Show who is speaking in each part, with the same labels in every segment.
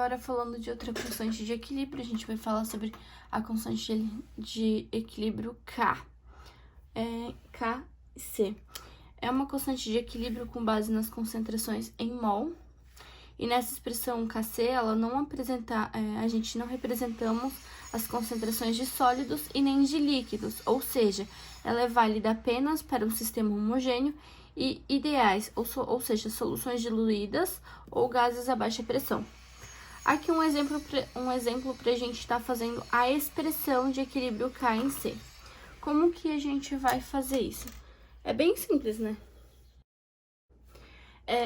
Speaker 1: agora falando de outra constante de equilíbrio, a gente vai falar sobre a constante de equilíbrio K. Kc. É uma constante de equilíbrio com base nas concentrações em mol. E nessa expressão Kc, ela não apresenta, a gente não representamos as concentrações de sólidos e nem de líquidos, ou seja, ela é válida apenas para um sistema homogêneo e ideais, ou seja, soluções diluídas ou gases a baixa pressão. Aqui um exemplo para a gente estar fazendo a expressão de equilíbrio K em C. Como que a gente vai fazer isso? É bem simples, né?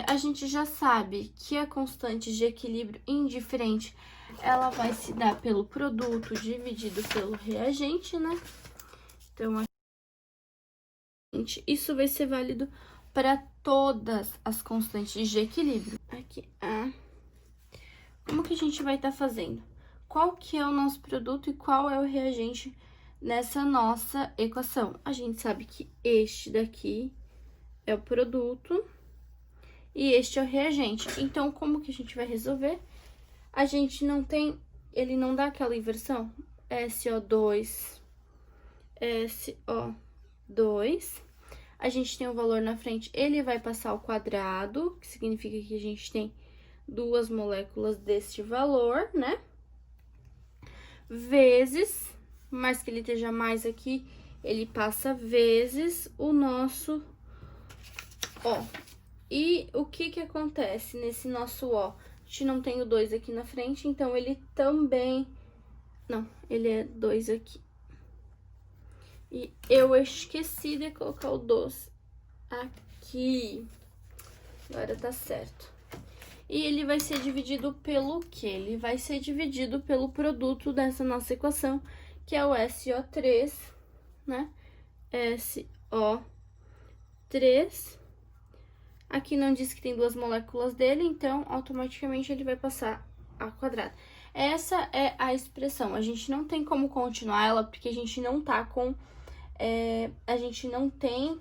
Speaker 1: A gente já sabe que a constante de equilíbrio indiferente, ela vai se dar pelo produto dividido pelo reagente, né? Então, isso vai ser válido para todas as constantes de equilíbrio. Aqui, como que a gente vai estar fazendo? Qual que é o nosso produto e qual é o reagente nessa nossa equação? A gente sabe que este daqui é o produto e este é o reagente. Então, como que a gente vai resolver? A gente não tem, ele não dá aquela inversão? SO2, SO2. A gente tem o valor na frente, ele vai passar ao quadrado, que significa que a gente tem duas moléculas deste valor, né? Vezes, mais que ele esteja mais aqui, ele passa vezes o nosso O. E o que acontece nesse nosso O? A gente não tem o 2 aqui na frente, então ele também... Não, ele é 2 aqui. E eu esqueci de colocar o 2 aqui. Agora tá certo. E ele vai ser dividido pelo quê? Ele vai ser dividido pelo produto dessa nossa equação, que é o SO3, né? SO3. Aqui não diz que tem duas moléculas dele, então, automaticamente, ele vai passar ao quadrado. Essa é a expressão. A gente não tem como continuar ela, porque a gente não tá com... a gente não tem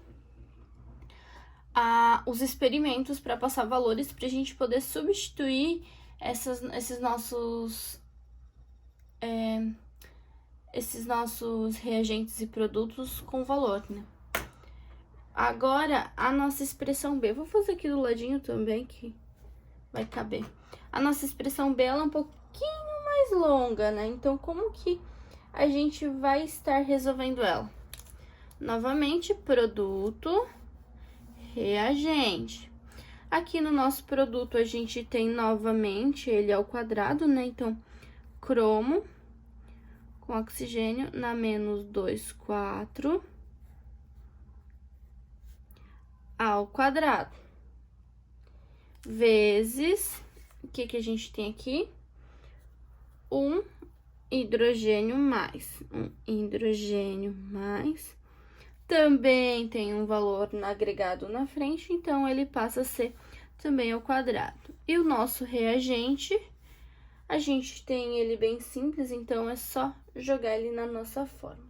Speaker 1: os experimentos para passar valores, pra gente poder substituir esses nossos reagentes e produtos com valor, né? Agora, a nossa expressão B. Vou fazer aqui do ladinho também, que vai caber. A nossa expressão B, ela é um pouquinho mais longa, né? Então, como que a gente vai estar resolvendo ela? Novamente, produto, reagente. Aqui no nosso produto, a gente tem novamente, ele ao quadrado, né? Então, cromo com oxigênio na menos 2, 4... ao quadrado, vezes, o que a gente tem aqui? Um hidrogênio mais, também tem um valor agregado na frente, então ele passa a ser também ao quadrado. E o nosso reagente, a gente tem ele bem simples, então é só jogar ele na nossa fórmula.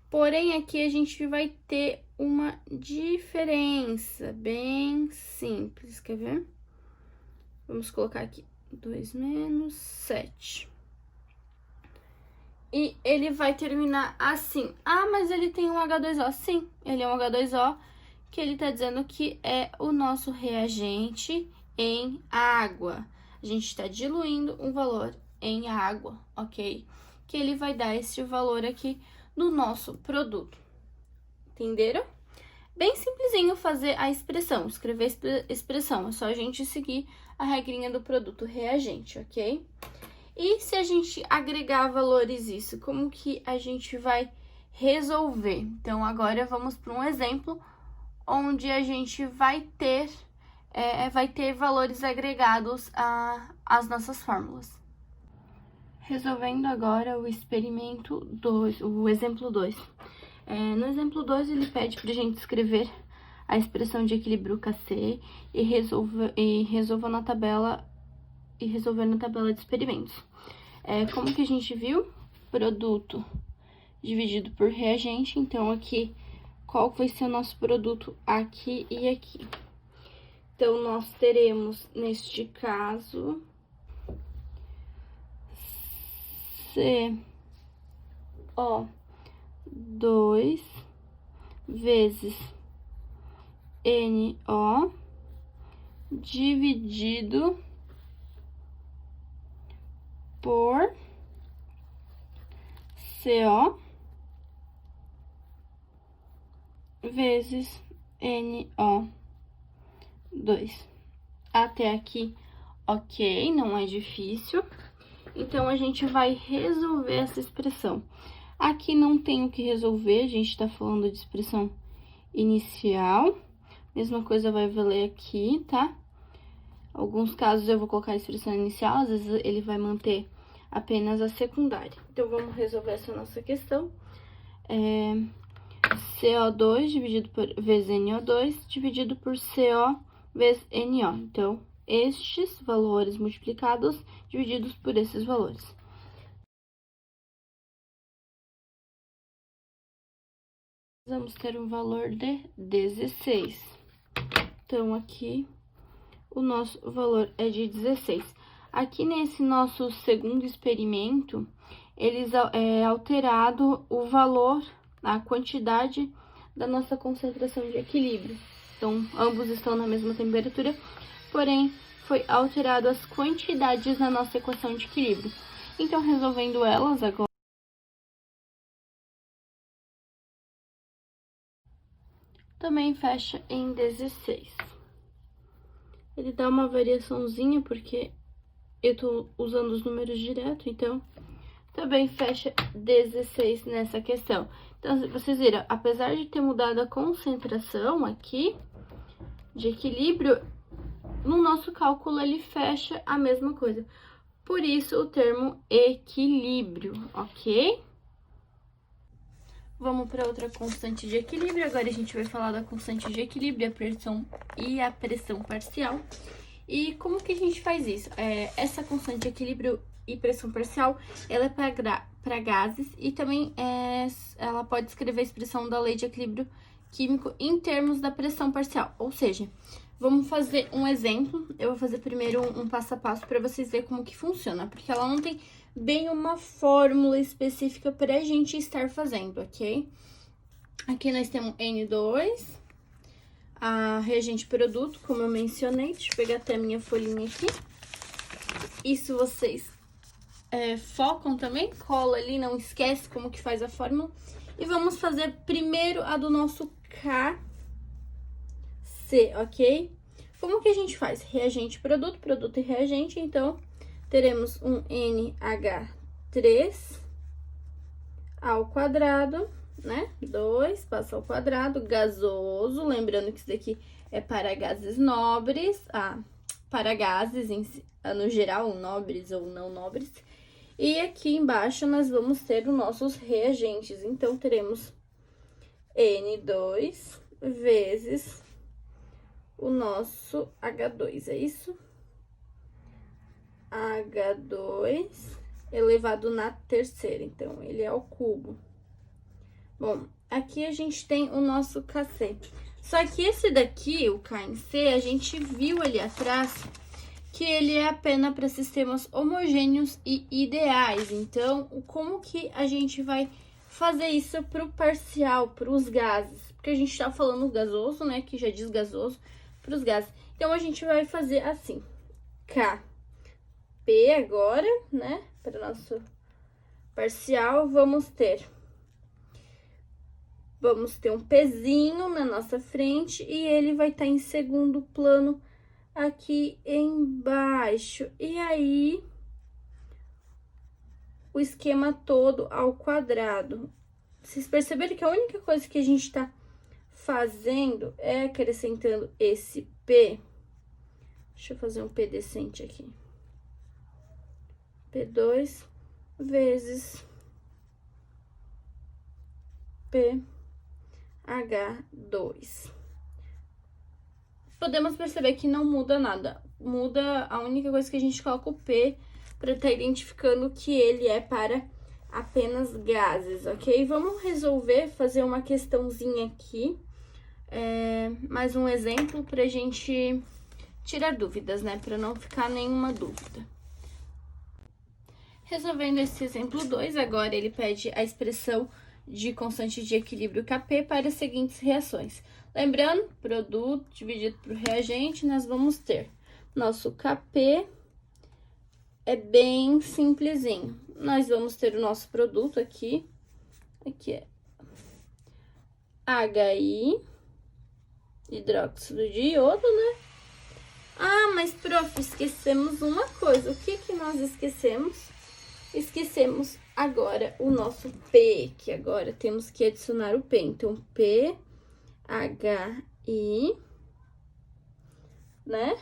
Speaker 1: Porém, aqui a gente vai ter uma diferença bem simples, quer ver? Vamos colocar aqui 2 menos 7. E ele vai terminar assim. Ah, mas ele tem um H2O. Sim, ele é um H2O, que ele tá dizendo que é o nosso reagente em água. A gente tá diluindo um valor em água, ok? Que ele vai dar esse valor aqui no nosso produto. Entenderam? Bem simplesinho fazer a expressão, escrever a expressão. É só a gente seguir a regrinha do produto reagente, ok? E se a gente agregar valores isso, como que a gente vai resolver? Então, agora vamos para um exemplo onde a gente vai ter valores agregados às nossas fórmulas. Resolvendo agora o experimento 2, o exemplo 2. No exemplo 2, ele pede para a gente escrever a expressão de equilíbrio Kc e resolver na tabela de experimentos. Como que a gente viu? Produto dividido por reagente, então aqui, qual vai ser o nosso produto aqui e aqui? Então, nós teremos, neste caso, CO2 vezes NO dividido por CO vezes NO2. Até aqui, ok, não é difícil. Então, a gente vai resolver essa expressão. Aqui não tem o que resolver, a gente tá falando de expressão inicial. Mesma coisa vai valer aqui, tá? Alguns casos eu vou colocar a expressão inicial, às vezes ele vai manter apenas a secundária. Então, vamos resolver essa nossa questão. CO2 dividido por vezes NO2 dividido por CO vezes NO. Então, estes valores multiplicados divididos por esses valores. Vamos ter um valor de 16. Então, aqui, o nosso valor é de 16. Aqui, nesse nosso segundo experimento, eles alterado o valor, a quantidade da nossa concentração de equilíbrio. Então, ambos estão na mesma temperatura, porém, foi alterado as quantidades na nossa equação de equilíbrio. Então, resolvendo elas agora, também fecha em 16. Ele dá uma variaçãozinha, porque eu tô usando os números direto, então, também fecha 16 nessa questão. Então, vocês viram, apesar de ter mudado a concentração aqui de equilíbrio, no nosso cálculo ele fecha a mesma coisa. Por isso, o termo equilíbrio, ok? Vamos para outra constante de equilíbrio. Agora a gente vai falar da constante de equilíbrio, a pressão e a pressão parcial. E como que a gente faz isso? Essa constante de equilíbrio e pressão parcial, ela é para gases e também ela pode escrever a expressão da lei de equilíbrio químico em termos da pressão parcial. Ou seja, vamos fazer um exemplo. Eu vou fazer primeiro um passo a passo para vocês verem como que funciona, porque ela não tem bem uma fórmula específica para a gente estar fazendo, ok? Aqui nós temos N2, a reagente produto, como eu mencionei. Deixa eu pegar até a minha folhinha aqui. Isso vocês focam também, cola ali, não esquece como que faz a fórmula. E vamos fazer primeiro a do nosso KC, ok? Como que a gente faz? Reagente produto, produto e reagente, então, teremos um NH3 ao quadrado, né? 2 passa ao quadrado, gasoso, lembrando que isso daqui é para gases nobres, para gases no geral, nobres ou não nobres. E aqui embaixo nós vamos ter os nossos reagentes, então teremos N2 vezes o nosso H2, é isso? H2 elevado na terceira, então, ele é ao cubo. Bom, aqui a gente tem o nosso KC. Só que esse daqui, o KC, a gente viu ali atrás que ele é apenas para sistemas homogêneos e ideais. Então, como que a gente vai fazer isso para o parcial, para os gases? Porque a gente está falando gasoso, né, que já diz gasoso, para os gases. Então, a gente vai fazer assim, KP agora, né, para o nosso parcial, vamos ter um pezinho na nossa frente e ele vai estar em segundo plano aqui embaixo. E aí, o esquema todo ao quadrado. Vocês perceberam que a única coisa que a gente tá fazendo é acrescentando esse P. Deixa eu fazer um P decente aqui. P2 vezes PH2. Podemos perceber que não muda nada. Muda a única coisa que a gente coloca o P para estar identificando que ele é para apenas gases, ok? Vamos resolver, fazer uma questãozinha aqui. Mais um exemplo pra gente tirar dúvidas, né? Para não ficar nenhuma dúvida. Resolvendo esse exemplo 2, agora ele pede a expressão de constante de equilíbrio Kp para as seguintes reações. Lembrando, produto dividido por reagente, nós vamos ter nosso Kp é bem simplesinho. Nós vamos ter o nosso produto aqui é HI, hidróxido de iodo, né? Ah, mas, prof, esquecemos uma coisa. O que que nós esquecemos? Esquecemos agora o nosso P, que agora temos que adicionar o P. Então, PHI, né?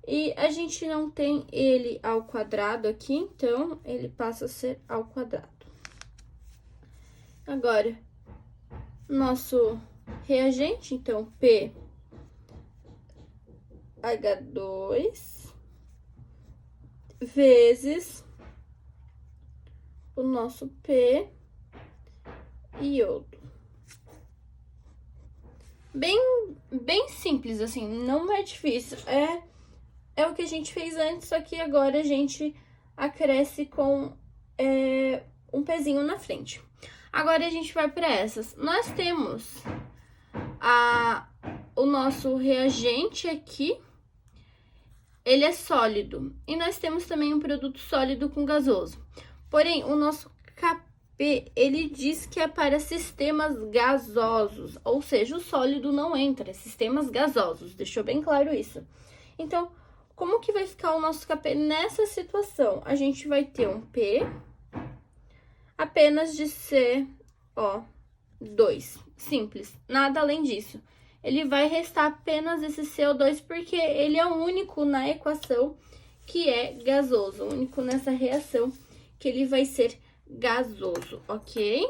Speaker 1: E a gente não tem ele ao quadrado aqui, então, ele passa a ser ao quadrado. Agora, nosso reagente, então, PH2 vezes o nosso P iodo. Bem simples, assim, não é difícil. É o que a gente fez antes, só que agora a gente acresce com um pezinho na frente. Agora a gente vai para essas. Nós temos o nosso reagente aqui, ele é sólido. E nós temos também um produto sólido com gasoso. Porém, o nosso Kp, ele diz que é para sistemas gasosos, ou seja, o sólido não entra, é sistemas gasosos, deixou bem claro isso. Então, como que vai ficar o nosso Kp nessa situação? A gente vai ter um P apenas de CO2, simples, nada além disso. Ele vai restar apenas esse CO2 porque ele é o único na equação que é gasoso, o único nessa reação que ele vai ser gasoso, ok?